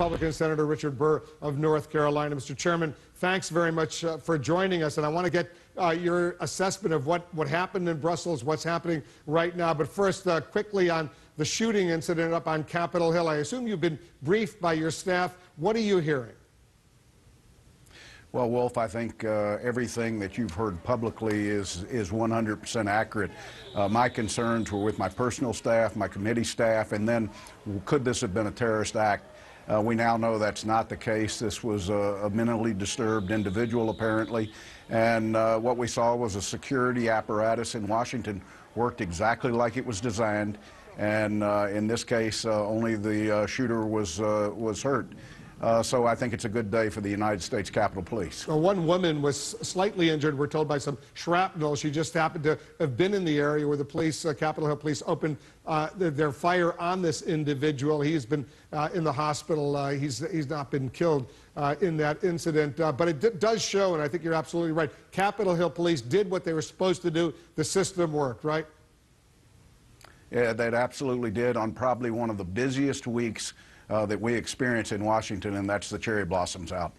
Republican Senator Richard Burr of North Carolina. Mr. Chairman, thanks very much for joining us, and I want to get your assessment of what happened in Brussels, what's happening right now. But first, quickly on the shooting incident up on Capitol Hill. I assume you've been briefed by your staff. What are you hearing? Well, Wolf, I think everything that you've heard publicly is 100% accurate. My concerns were with my personal staff, my committee staff, and then could this have been a terrorist act? We now know that's not the case. This was a mentally disturbed individual, apparently, and what we saw was a security apparatus in Washington worked exactly like it was designed, and in this case, only the shooter was hurt. So I think it's a good day for the United States Capitol Police. Well, one woman was slightly injured, we're told, by some shrapnel. She just happened to have been in the area where the police, Capitol Hill Police, opened their fire on this individual. He's been in the hospital. He's not been killed in that incident. But it does show, and I think you're absolutely right, Capitol Hill Police did what they were supposed to do. The system worked, right? Yeah, they absolutely did on probably one of the busiest weeks that we experience in Washington, and that's the cherry blossoms out.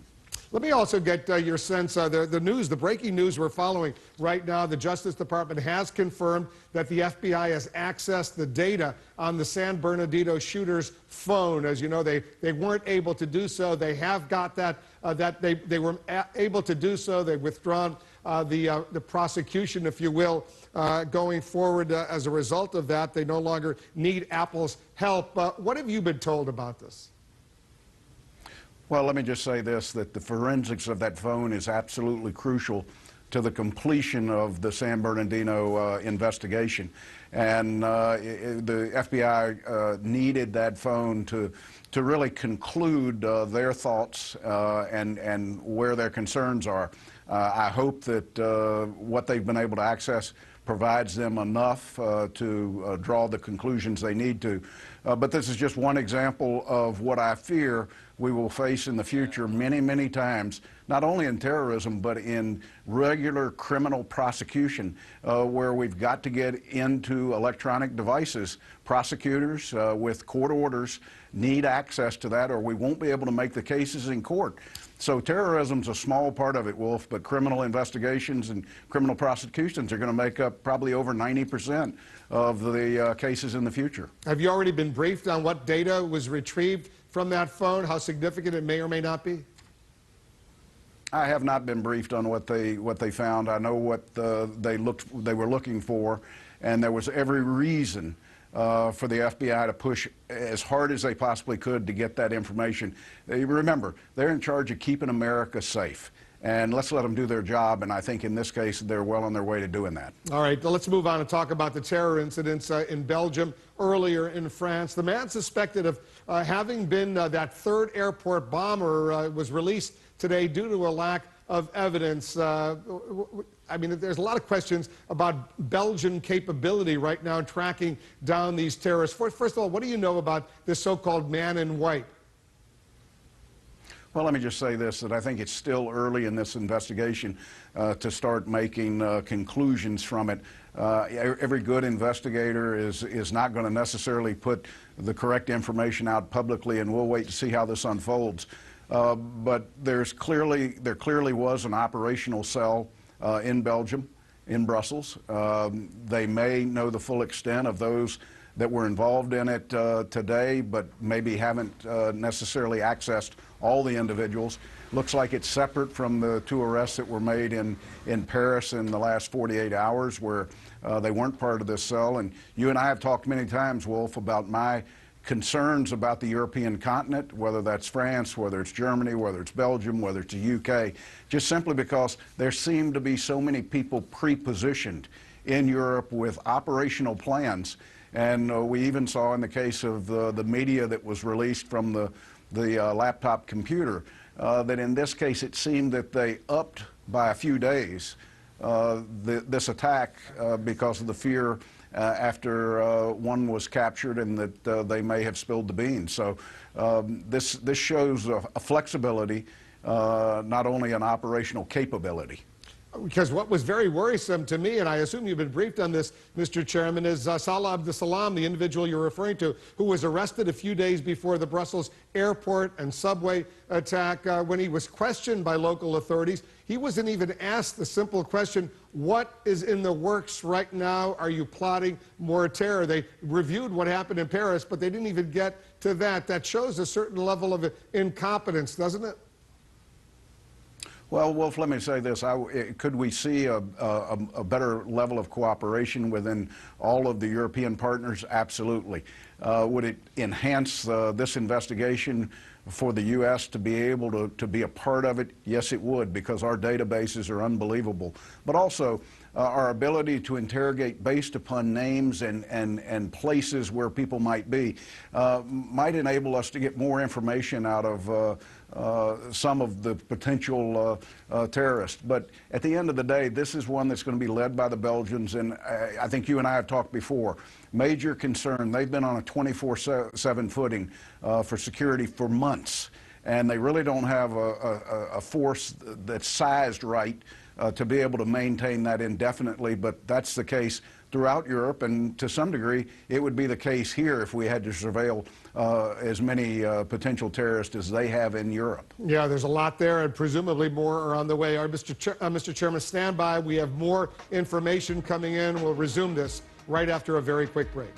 Let me also get your sense, the news, the breaking news we're following right now. The Justice Department has confirmed that the FBI has accessed the data on the San Bernardino shooter's phone. As you know, they weren't able to do so. They have got that, they were able to do so. They've withdrawn the prosecution, if you will, going forward as a result of that. They no longer need Apple's help. What have you been told about this? Well, let me just say this, that the forensics of that phone is absolutely crucial to the completion of the San Bernardino investigation. And the FBI needed that phone to really conclude their thoughts and where their concerns are. I hope that what they've been able to access provides them enough to draw the conclusions they need to. But this is just one example of what I fear we will face in the future many, many times, not only in terrorism, but in regular criminal prosecution, where we've got to get into electronic devices. Prosecutors with court orders need access to that, or we won't be able to make the cases in court. So terrorism's a small part of it, Wolf, but criminal investigations and criminal prosecutions are going to make up probably over 90% of the cases in the future. Have you already been briefed on what data was retrieved from that phone, how significant it may or may not be? I have not been briefed on what they found. I know what they were looking for, and there was every reason for the FBI to push as hard as they possibly could to get that information. Remember, they're in charge of keeping America safe, and let's let them do their job, and I think in this case they're well on their way to doing that. All right, let's move on and talk about the terror incidents in Belgium, earlier in France. The man suspected of having been that third airport bomber was released today due to a lack of evidence. I mean, there's a lot of questions about Belgian capability right now in tracking down these terrorists. First of all, what do you know about this so-called man in white? Well, let me just say this, that I think it's still early in this investigation to start making conclusions from it. Every good investigator is not going to necessarily put the correct information out publicly, and we'll wait to see how this unfolds. But there clearly was an operational cell in Belgium, in Brussels. They may know the full extent of those that were involved in it today, but maybe haven't necessarily accessed all the individuals. Looks like it's separate from the two arrests that were made in Paris in the last 48 hours, where they weren't part of this cell. And you and I have talked many times, Wolf, about my concerns about the European continent, whether that's France, whether it's Germany, whether it's Belgium, whether it's the UK, just simply because there seem to be so many people pre-positioned in Europe with operational plans. And we even saw in the case of the media that was released from the laptop computer, that in this case it seemed that they upped by a few days this attack because of the fear after one was captured and that they may have spilled the beans. So this shows a flexibility, not only an operational capability. Because what was very worrisome to me, and I assume you've been briefed on this, Mr. Chairman, is Salah Abdeslam, the individual you're referring to, who was arrested a few days before the Brussels airport and subway attack. When he was questioned by local authorities, he wasn't even asked the simple question, what is in the works right now? Are you plotting more terror? They reviewed what happened in Paris, but they didn't even get to that. That shows a certain level of incompetence, doesn't it? Well, Wolf, let me say this. Could we see a better level of cooperation within all of the European partners? Absolutely. Would it enhance this investigation for the U.S. to be able to be a part of it? Yes, it would, because our databases are unbelievable. But also, our ability to interrogate based upon names and places where people might be might enable us to get more information out of some of the potential terrorists. But at the end of the day, this is one that's going to be led by the Belgians, and I think you and I have talked before. Major concern. They've been on a 24/7 footing for security for months, and they really don't have a force that's sized right to be able to maintain that indefinitely, but that's the case throughout Europe, and to some degree, it would be the case here if we had to surveil as many potential terrorists as they have in Europe. Yeah, there's a lot there, and presumably more are on the way. Mr. Chairman, stand by. We have more information coming in. We'll resume this right after a very quick break.